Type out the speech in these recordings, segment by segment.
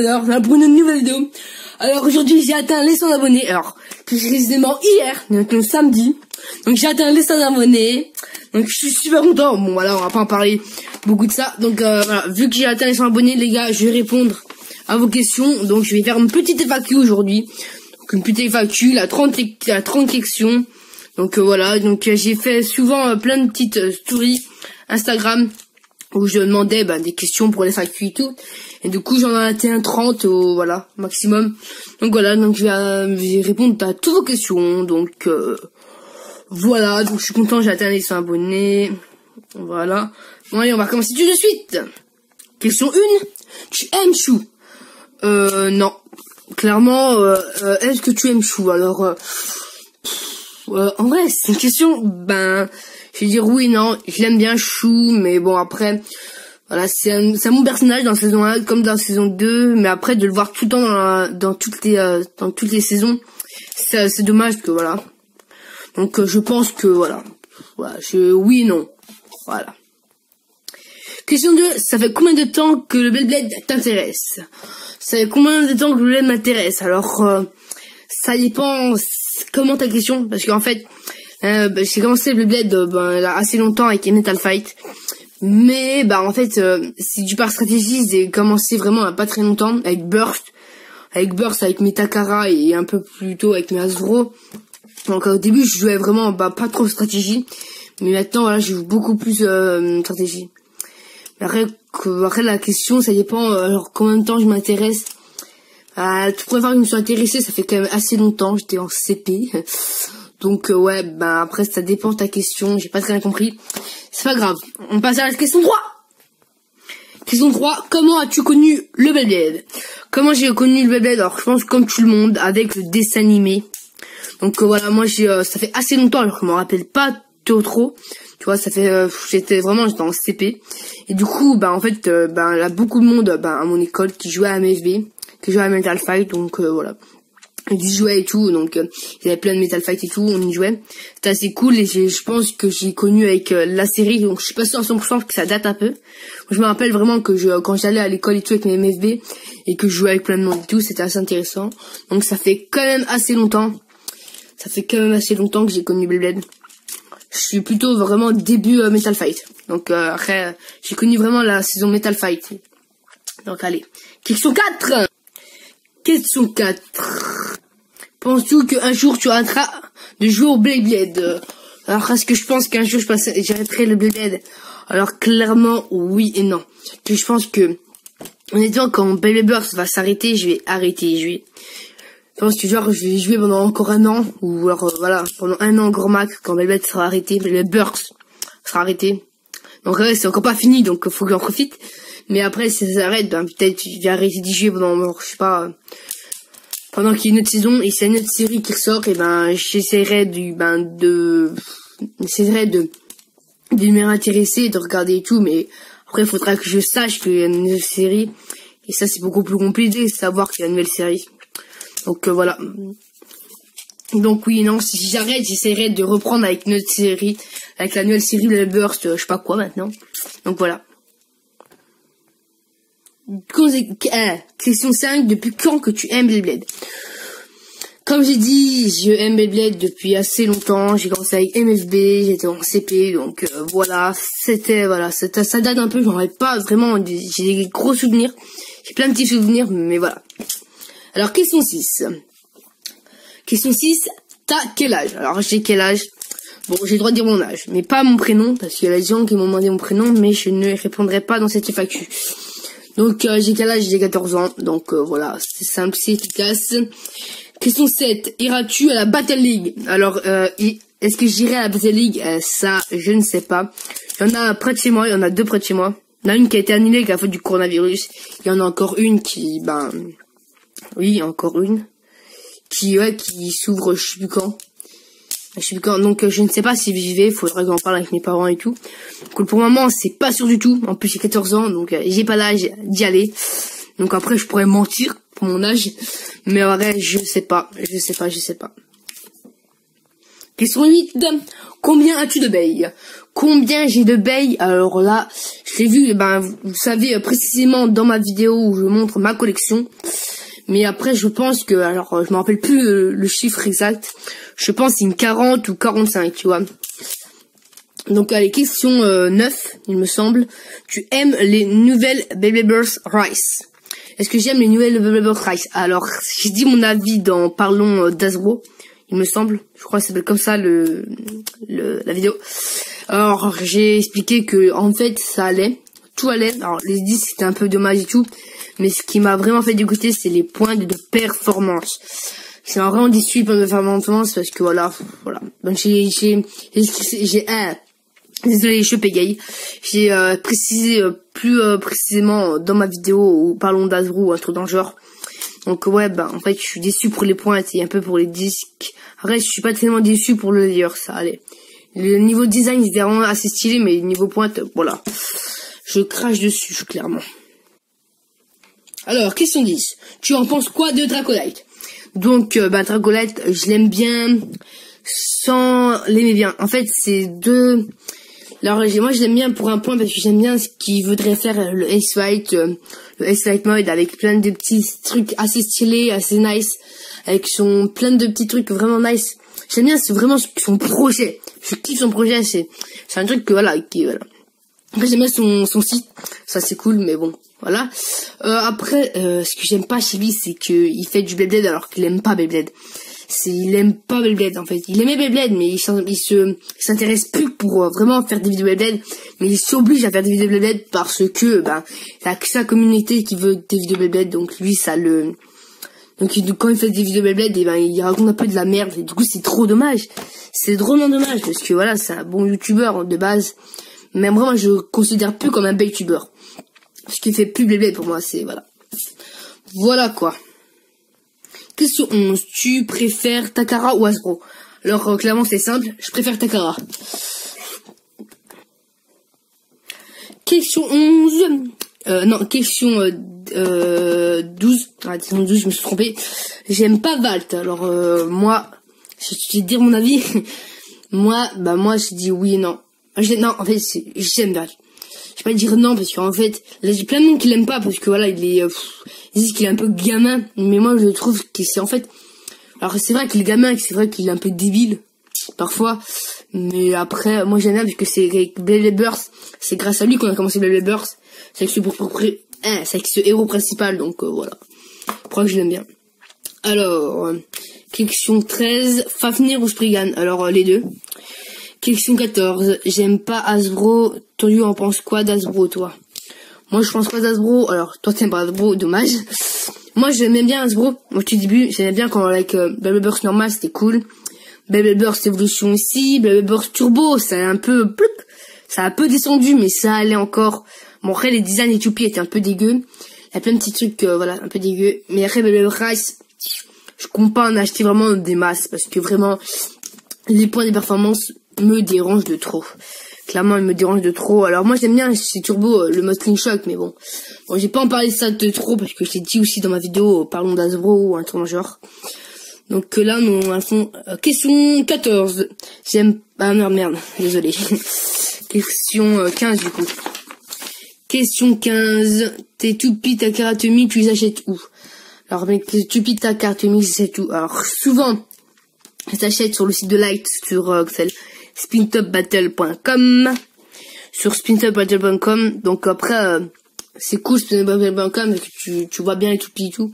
alors là pour une nouvelle vidéo. Alors aujourd'hui j'ai atteint les 100 abonnés, alors précisément hier, donc le samedi. Donc j'ai atteint les 100 abonnés, donc je suis super content. Bon voilà, on va pas en parler beaucoup de ça. Donc voilà, vu que j'ai atteint les 100 abonnés les gars, je vais répondre à vos questions. Donc je vais faire une petite FAQ aujourd'hui. Donc une petite FAQ, la 30 questions. Donc voilà, donc j'ai fait souvent plein de petites stories Instagram où je demandais des questions pour les FAQ et tout. Et du coup, j'en ai atteint 30 voilà, maximum. Donc voilà, donc je vais répondre à toutes vos questions. Donc voilà, donc je suis content, j'ai atteint les 100 abonnés. Voilà. Bon allez, on va commencer tout de suite. Question 1. Tu aimes Chou? Non. Clairement, est-ce que tu aimes Chou? Alors, en vrai, c'est une question, je vais dire oui, non, je l'aime bien Chou, mais bon après, voilà, c'est un bon personnage dans la saison 1 comme dans la saison 2, mais après de le voir tout le temps dans toutes les saisons, c'est dommage que voilà. Donc je pense que voilà, oui, non, voilà. Question 2, ça fait combien de temps que le Beyblade t'intéresse? Ça fait combien de temps que le Beyblade m'intéresse? Alors, ça dépend comment ta question, parce qu'en fait, j'ai commencé le Beyblade il y a assez longtemps avec Metal Fight, mais en fait, si tu pars stratégie, j'ai commencé vraiment il y a pas très longtemps avec Burst, avec Metakara et un peu plus tôt avec Meazuro. Donc au début, je jouais vraiment pas trop stratégie, mais maintenant voilà, je joue beaucoup plus stratégie. Après la question, ça dépend alors combien de temps je m'intéresse. Toute première fois que je me suis intéressée, ça fait quand même assez longtemps, j'étais en CP. Donc ouais, après ça dépend de ta question, j'ai pas très bien compris. C'est pas grave, on passe à la question 3. Question 3, comment as-tu connu le Beyblade? Comment j'ai connu le Beyblade? Alors je pense comme tout le monde, avec le dessin animé. Donc voilà, moi ça fait assez longtemps, alors je me rappelle pas trop. Tu vois, ça fait j'étais en CP. Et du coup, en fait, il y a beaucoup de monde à mon école qui jouait à MFB, qui jouait à Metal Fight, donc voilà. Ils y jouaient et tout, donc il y avait plein de Metal Fight et tout, on y jouait. C'était assez cool et je pense que j'ai connu avec la série, donc je suis pas sûr à 100% que ça date un peu. Je me rappelle vraiment que quand j'allais à l'école et tout avec mes MFB et que je jouais avec plein de monde et tout, c'était assez intéressant. Donc ça fait quand même assez longtemps. Ça fait quand même assez longtemps que j'ai connu Beyblade. Je suis plutôt vraiment début Metal Fight. Donc après, j'ai connu vraiment la saison Metal Fight. Donc allez, question 4. Question 4. Penses-tu qu'un jour tu arrêteras de jouer au Beyblade? Alors est-ce que je pense qu'un jour j'arrêterai le Beyblade? Alors clairement oui et non. Que je pense que honnêtement quand Beyblade Burst va s'arrêter, je vais arrêter. Je pense que genre je vais jouer pendant encore un an, ou alors voilà, pendant un an grand max, quand Beyblade sera arrêté, Beyblade Burst sera arrêté. Donc ouais, c'est encore pas fini, donc faut que j'en profite. Mais après si ça s'arrête, peut-être je vais arrêter d'y jouer pendant, je sais pas, pendant qu'il y a une autre saison, et c'est une autre série qui ressort, et j'essaierai de m'y intéresser, de regarder et tout, mais après il faudra que je sache qu'il y a une nouvelle série, et ça c'est beaucoup plus compliqué de savoir qu'il y a une nouvelle série. Donc voilà. Donc oui, non, si j'arrête, j'essaierai de reprendre avec une autre série, avec la nouvelle série de Burst, je sais pas quoi maintenant. Donc voilà. Question 5, depuis quand que tu aimes Beyblade? Comme j'ai dit, je aime Beyblade depuis assez longtemps. J'ai commencé avec MFB, j'étais en CP, donc voilà, ça date un peu, j'en ai pas vraiment, j'ai des gros souvenirs, j'ai plein de petits souvenirs, mais voilà. Alors question 6. Question 6, t'as quel âge? Alors j'ai quel âge? Bon, j'ai le droit de dire mon âge, mais pas mon prénom, parce qu'il y a des gens qui m'ont demandé mon prénom, mais je ne répondrai pas dans cette FAQ. Donc j'ai quel âge? J'ai 14 ans, donc voilà, c'est simple, c'est efficace. Question 7, iras-tu à la Battle League? Alors, est-ce que j'irai à la Battle League? Ça, je ne sais pas. Il y en a près de chez moi, il y en a deux près de chez moi. Il y en a une qui a été annulée avec la faute du coronavirus. Il y en a encore une qui, oui, encore une. Qui s'ouvre je sais plus quand. Donc je ne sais pas si j'y vais, il faudra que j'en parle avec mes parents et tout. Donc pour le moment, c'est pas sûr du tout. En plus, j'ai 14 ans, donc j'ai pas l'âge d'y aller. Donc après, je pourrais mentir pour mon âge. Mais en vrai, je sais pas. Question 8. Combien as-tu de baies? Combien j'ai de baies? Alors là, je l'ai vu, vous savez précisément dans ma vidéo où je montre ma collection. Mais après, je pense que, alors, je me rappelle plus le chiffre exact. Je pense que c'est une 40 ou 45, tu vois. Donc, allez, question 9, il me semble. Tu aimes les nouvelles Baby Burst Rice? Est-ce que j'aime les nouvelles Baby Burst Rice? Alors, j'ai dit mon avis dans Parlons d'Hasbro, il me semble. Je crois que ça s'appelle comme ça la vidéo. Alors, j'ai expliqué que, en fait, ça allait. Tout allait. Alors, les 10, c'était un peu dommage et tout. Mais ce qui m'a vraiment fait dégoûter, c'est les points de performance. Ça m'a vraiment déçu, les points de performance, parce que voilà. Donc, désolé, je bégaye. J'ai précisé plus précisément dans ma vidéo où Parlons d'Hasbro ou un truc dans le genre. Donc ouais, en fait, je suis déçu pour les points et un peu pour les disques. Après, je suis pas tellement déçu pour le layer, ça allait. Le niveau design, c'est vraiment assez stylé, mais le niveau pointe, voilà. Je crache dessus, clairement. Alors, question 10. Tu en penses quoi de Dracolite? Donc, Dracolite, je l'aime bien sans l'aimer bien. En fait, c'est deux... Alors, moi, je l'aime bien pour un point parce que j'aime bien ce qu'il voudrait faire le Ace-Fight, le Ace-Fight mode avec plein de petits trucs assez stylés, assez nice, avec plein de petits trucs vraiment nice. J'aime bien, c'est vraiment son projet. Je kiffe son projet, c'est un truc que voilà. Après, j'aime bien son site, ça c'est cool, mais bon, voilà. Après, ce que j'aime pas chez lui, c'est que il fait du Beyblade alors qu'il aime pas Beyblade. Il aime pas Beyblade en fait. Il aimait Beyblade, mais il s'intéresse plus pour vraiment faire des vidéos Beyblade, mais il s'oblige à faire des vidéos Beyblade parce que il a que sa communauté qui veut des vidéos Beyblade, donc lui donc quand il fait des vidéos Beyblade, il raconte un peu de la merde et du coup c'est trop dommage. C'est drôlement dommage parce que voilà, c'est un bon youtubeur de base. Mais vraiment, je le considère plus comme un youtubeur. Parce qu'il fait plus Beyblade pour moi, c'est voilà. Voilà quoi. Question 11. Tu préfères Takara ou Hasbro? Alors clairement c'est simple, je préfère Takara. Question 11. Non, question 12. Ah, question 12, je me suis trompé. J'aime pas Valt. Alors moi, je vais dire mon avis. moi, je dis oui et non. Non, en fait, j'aime Valt. Je vais pas dire non parce qu'en fait, là j'ai plein de monde qui l'aime pas parce que voilà, ils disent qu'il est un peu gamin, mais moi je trouve que c'est en fait, alors c'est vrai qu'il est gamin, c'est vrai qu'il est un peu débile parfois, mais après moi j'aime bien parce que c'est avec Beyblade Burst, c'est grâce à lui qu'on a commencé Beyblade Burst, c'est avec ce héros principal, donc voilà, pourquoi je l'aime bien. Alors question 13, Fafnir ou Spriggan? Alors les deux. Question 14, j'aime pas Hasbro. Toi, tu en penses quoi d'Hasbro, toi? Moi, je pense pas d'Hasbro. Alors, toi, t'aimes pas Hasbro, dommage. Moi, j'aimais bien Hasbro. Au tout début, j'aimais bien quand, avec Beyblade Burst normal, c'était cool. Beyblade Burst Evolution aussi. Beyblade Burst Turbo, ça a un peu descendu, mais ça allait encore. Bon, après, les designs et Tupi étaient un peu dégueux. Il y a plein de petits trucs, voilà, un peu dégueux. Mais après, Beyblade Rice, je compte pas en acheter vraiment des masses, parce que vraiment, les points de performance me dérange de trop. Clairement, il me dérange de trop. Alors moi, j'aime bien chez Turbo le mode King Shock, mais bon, j'ai pas en parlé de ça de trop parce que je l'ai dit aussi dans ma vidéo Parlons d'Hasbro ou un truc dans le genre. Donc là, nous à fond. Question 14. J'aime... Ah non, merde, désolé. Question 15 du coup. Question 15. Tes Tupi Takara Tomy, tu les achètes où? Alors, mes Tupi Takara Tomy, j'achète où? Alors, souvent, je t'achète sur le site de Light, sur spintopbattle.com, sur spintopbattle.com. Donc après, c'est cool spintopbattle.com parce que tu vois bien les Tupi et tout.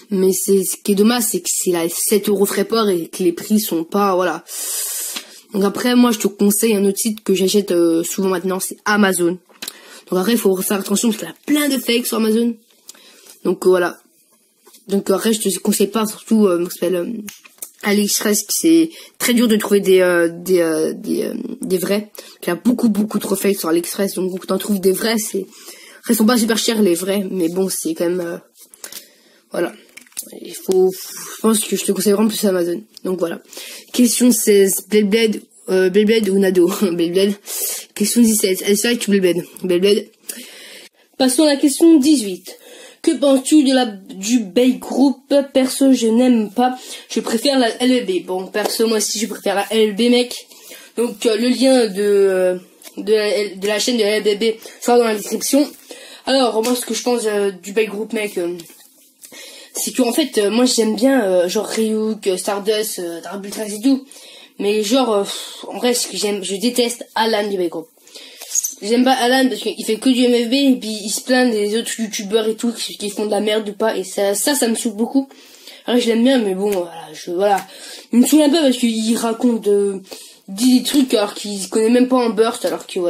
Mais ce qui est dommage, c'est que c'est là 7 € frais port et que les prix sont pas, voilà. Donc après, moi, je te conseille un autre site que j'achète souvent maintenant, c'est Amazon. Donc après, il faut faire attention parce qu'il y a plein de fakes sur Amazon. Donc voilà. Donc après, je te conseille pas, surtout, AliExpress, c'est très dur de trouver des vrais. Il y a beaucoup trop fakes sur AliExpress, donc quand t'en trouves des vrais, ils sont pas super chers les vrais, mais bon, c'est quand même, voilà. Je pense que je te conseille vraiment plus Amazon. Donc voilà. Question 16, Beyblade ou Nado? Beyblade. Question 17, Ace-Fight ou Beyblade? Beyblade. Passons à la question 18. Que penses-tu du Bae Group? Perso, je n'aime pas. Je préfère la LLB. Bon, perso, moi aussi, je préfère la LLB, mec. Donc, le lien de la chaîne de la LLB sera dans la description. Alors, moi, ce que je pense du Bae Group, mec, c'est qu'en fait, moi, j'aime bien, genre, Ryuk, Stardust, Dark Ultra et tout. Mais genre, en vrai, ce que je déteste Alan du Bae Group. J'aime pas Alan parce qu'il fait que du MFB et puis il se plaint des autres youtubeurs et tout qui font de la merde ou pas, et ça me saoule beaucoup. Alors je l'aime bien, mais bon, voilà, il me saoule un peu parce qu'il raconte des trucs alors qu'il se connaît même pas en burst, alors qu'il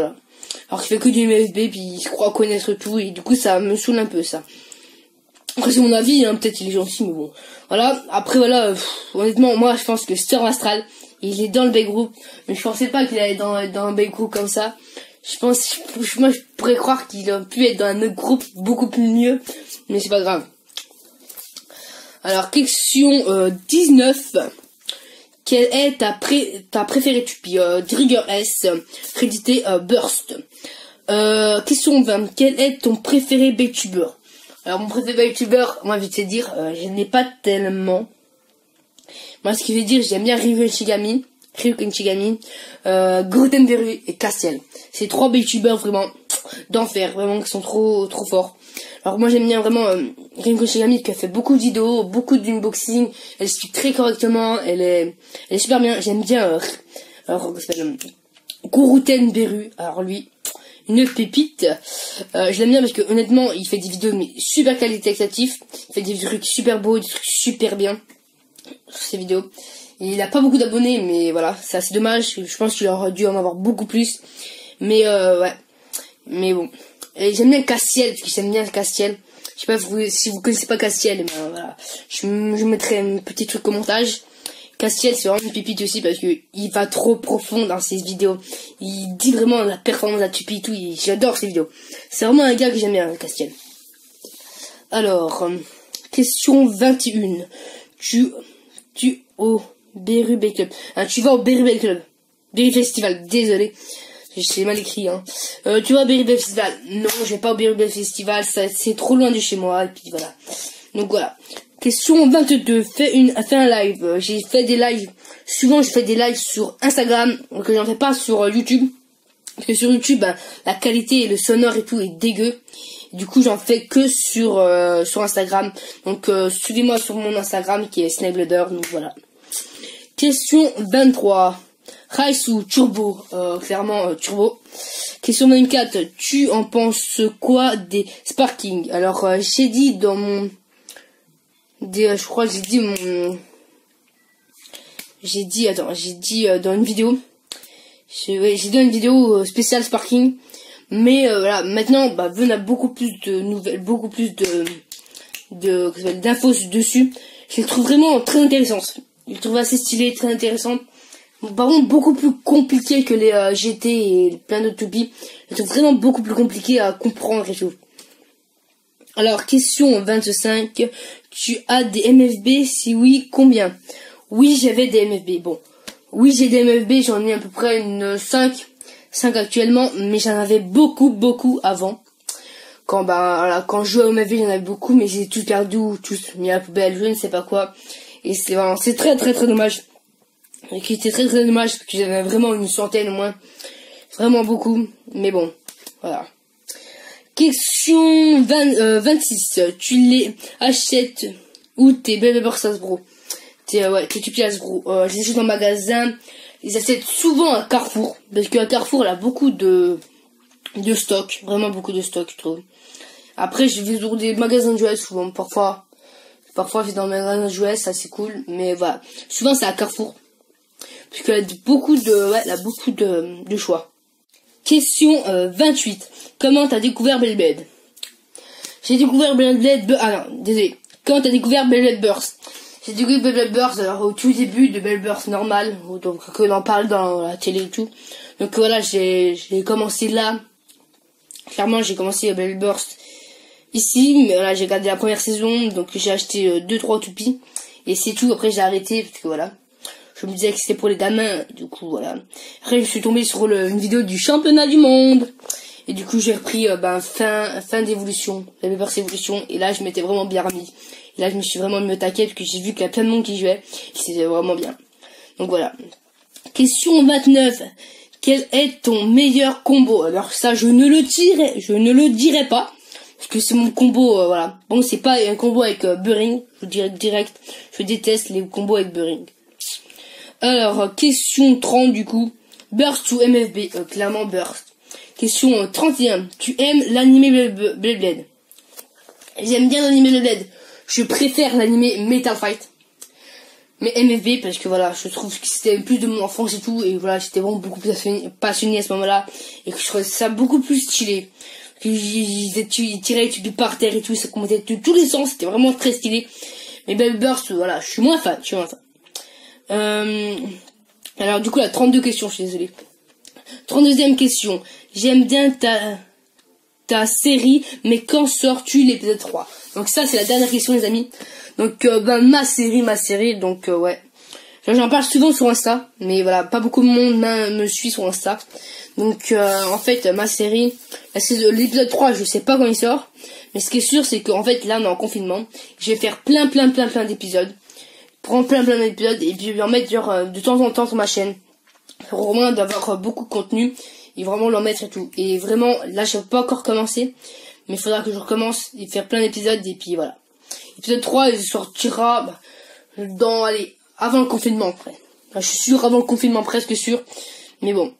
fait que du MFB puis il se croit connaître tout, et du coup ça me saoule un peu, ça. Après c'est mon avis, hein, peut-être il est gentil, mais bon. Voilà, après voilà, honnêtement, moi je pense que Storm Astral, il est dans le Bae Group, mais je pensais pas qu'il allait dans un Bae Group comme ça. Moi je pourrais croire qu'il aurait pu être dans un autre groupe beaucoup plus mieux, mais c'est pas grave. Alors, question 19. Quelle est ta préférée Tupi? Trigger S, crédité Burst. Question 20. Quel est ton préféré VTuber? Alors, mon préféré VTuber, moi, je vais te dire, je n'ai pas tellement. Moi, ce qui veut dire, j'aime bien Ryuk Shigami, Gutenberg et Castiel. C'est 3 VTubers vraiment d'enfer, vraiment qui sont trop forts. Alors moi j'aime bien vraiment Ryuk Shigami, qui a fait beaucoup de vidéos, beaucoup d'unboxing, elle explique très correctement, elle est super bien. J'aime bien Gutenberg, alors lui, une pépite. Je l'aime bien parce que honnêtement il fait des vidéos mais super qualitatif, il fait des trucs super beaux, des trucs super bien sur ses vidéos. Il a pas beaucoup d'abonnés, mais voilà, c'est assez dommage. Je pense qu'il aurait dû en avoir beaucoup plus. Mais ouais, mais bon. Et j'aime bien Castiel, parce que j'aime bien Castiel. Je sais pas si vous connaissez pas Castiel, mais voilà. Je mettrai un petit truc au montage. Castiel, c'est vraiment une pépite aussi, parce que il va trop profond dans ses vidéos. Il dit vraiment la performance à Tupi et tout. J'adore ses vidéos. C'est vraiment un gars que j'aime bien, Castiel. Alors, question 21. Tu au Beru Bay Club. Tu vas au Beru Bay Club. Beru Festival, désolé. C'est mal écrit, hein. Tu vas au Beru Bay Festival. Non, je vais pas au Beru Bay Festival, c'est trop loin de chez moi, et puis voilà. Donc voilà. Question 22. Fais un live. J'ai fait des lives. Souvent, je fais des lives sur Instagram, que j'en fais pas sur YouTube. Parce que sur YouTube, la qualité et le sonore et tout est dégueu. Du coup, j'en fais que sur Instagram. Donc, suivez-moi sur mon Instagram qui est Snagleader. Donc voilà. Question 23. Rice ou Turbo? Clairement Turbo. Question 24. Tu en penses quoi des Sparking? Alors, j'ai dit dans mon... je crois que j'ai dit mon... J'ai dit dans une vidéo. J'ai dit dans une vidéo spéciale Sparking. Mais voilà, maintenant, on a beaucoup plus de nouvelles, beaucoup plus d'infos dessus. Je les trouve vraiment très intéressantes. Je les trouve assez stylées, très intéressantes. Par contre, beaucoup plus compliquées que les GT et plein d'autres Tupi. Je les trouve vraiment beaucoup plus compliquées à comprendre et tout. Alors, question 25. Tu as des MFB? Si oui, combien? Oui, j'avais des MFB. Bon. Oui, j'ai des MFB, j'en ai à peu près une 5 actuellement, mais j'en avais beaucoup avant. Quand je jouais au MFB, j'en avais beaucoup, mais j'ai tout perdu, tous mis à la poubelle, je ne sais pas quoi. Et c'est très dommage. C'était très dommage, parce que j'avais vraiment une centaine au moins. Vraiment beaucoup, mais bon, voilà. Question 26. Tu les achètes où tes Bellburst Hasbro? Tes Tupi Hasbro. Je les achète en magasin. Ils achètent souvent à Carrefour, parce qu'à Carrefour, il a beaucoup de stock, vraiment beaucoup de stock, je trouve. Après, je vais dans des magasins de jouets, souvent, parfois c'est dans les magasins de jouets, ça c'est cool, mais voilà. Souvent, c'est à Carrefour, parce qu'il a beaucoup de choix. Question 28. Comment t'as découvert Beyblade? J'ai découvert Beyblade... désolé. Comment t'as découvert Beyblade Burst? J'ai découvert Beyblade Burst au tout début de Beyblade Burst normal, donc qu'on en parle dans la télé et tout. Donc voilà, j'ai commencé là. Clairement, j'ai commencé Beyblade Burst ici, mais voilà, j'ai regardé la première saison, donc j'ai acheté 2-3 Tupi, et c'est tout. Après, j'ai arrêté, parce que voilà, je me disais que c'était pour les gamins, du coup voilà. Après, je suis tombé sur une vidéo du championnat du monde, Et du coup, j'ai repris fin d'évolution, la Bébers évolution. Et là, je m'étais vraiment bien remis. Et là, je me suis vraiment mis au taquet parce que j'ai vu qu'il y a plein de monde qui jouait. Et c'était vraiment bien. Donc voilà. Question 29. Quel est ton meilleur combo? Alors ça, je ne le dirai pas. Parce que c'est mon combo, voilà. Bon, c'est pas un combo avec Buring. Je vous dirais direct. Je déteste les combos avec Buring. Alors, question 30 du coup. Burst ou MFB? Clairement Burst. Question 31. Tu aimes l'animé Beyblade? J'aime bien l'animé Beyblade. Je préfère l'animé Metal Fight. Mais MFB parce que voilà, je trouve que c'était plus de mon enfance et tout. Et voilà, j'étais vraiment beaucoup plus passionné à ce moment-là. Et que je trouvais ça beaucoup plus stylé. Ils tiraient les tubes par terre et tout. Ça commentait de tous les sens. C'était vraiment très stylé. Mais Baby Burst, voilà, je suis moins fan. Alors du coup, la 32 questions, je suis désolé. 32e question. J'aime bien ta série, mais quand sors-tu l'épisode 3? Donc ça, c'est la dernière question, les amis. Donc, ma série, donc, ouais. J'en parle souvent sur Insta, mais voilà, pas beaucoup de monde me suit sur Insta. Donc, en fait, ma série, l'épisode 3, je sais pas quand il sort. Mais ce qui est sûr, c'est qu'en fait, là, on est en confinement. Je vais faire plein d'épisodes. Prendre plein d'épisodes, et puis en mettre, genre, de temps en temps sur ma chaîne. Pour au moins d'avoir beaucoup de contenu. Et vraiment l'en mettre et tout. Et vraiment, là, je n'ai pas encore commencé. Mais il faudra que je recommence et faire plein d'épisodes. Et puis voilà. Épisode 3, il sortira avant le confinement après. Enfin, je suis sûr, avant le confinement, presque sûr. Mais bon.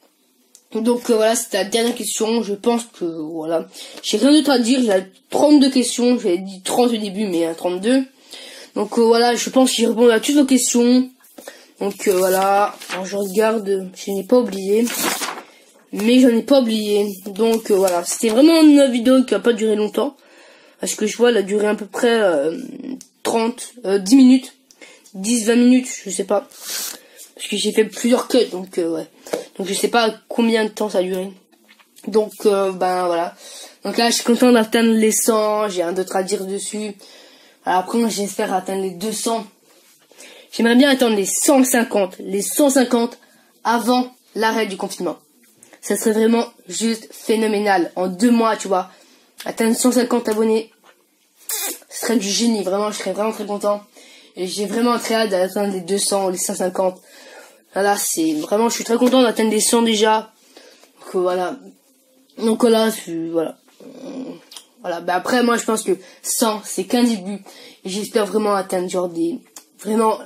Donc voilà, c'était la dernière question. Je pense que voilà. J'ai rien d'autre à dire. J'ai 32 questions. J'avais dit 30 au début, mais 32. Donc voilà, je pense que j'ai répondu à toutes vos questions. Donc voilà. Alors je regarde. Je n'ai pas oublié. Mais j'en ai pas oublié. Donc voilà, c'était vraiment une vidéo qui a pas duré longtemps. Parce que je vois, elle a duré à peu près 10 minutes. 10-20 minutes, je sais pas. Parce que j'ai fait plusieurs cuts, donc ouais. Donc je sais pas combien de temps ça a duré. Donc voilà. Donc là, je suis content d'atteindre les 100. J'ai rien d'autre à dire dessus. Alors, après, moi, j'espère atteindre les 200. J'aimerais bien atteindre les 150. Les 150 avant l'arrêt du confinement. Ça serait vraiment juste phénoménal. En 2 mois, tu vois. Atteindre 150 abonnés. Ce serait du génie. Vraiment, je serais vraiment très content. Et j'ai vraiment très hâte d'atteindre les 200, les 150. Voilà, c'est vraiment, je suis très content d'atteindre les 100 déjà. Donc voilà. Donc voilà, voilà. Voilà, après, moi, je pense que 100, c'est qu'un début. Et j'espère vraiment atteindre, genre, vraiment,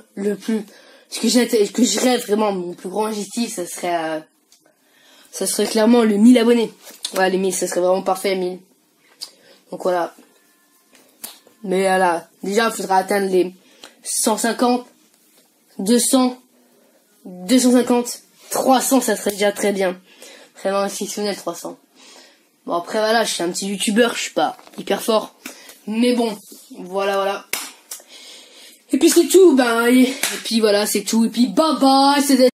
ce que je rêve vraiment, mon plus grand objectif, ça serait clairement le 1000 abonnés. Voilà, les 1000, ça serait vraiment parfait, 1000. Donc voilà. Mais voilà, déjà, il faudra atteindre les 150, 200, 250, 300, ça serait déjà très bien. Vraiment exceptionnel, 300. Bon, après, voilà, je suis un petit youtubeur, je suis pas hyper fort. Mais bon, voilà. Et puis c'est tout, et puis voilà, c'est tout. Et puis bye bye, c'était...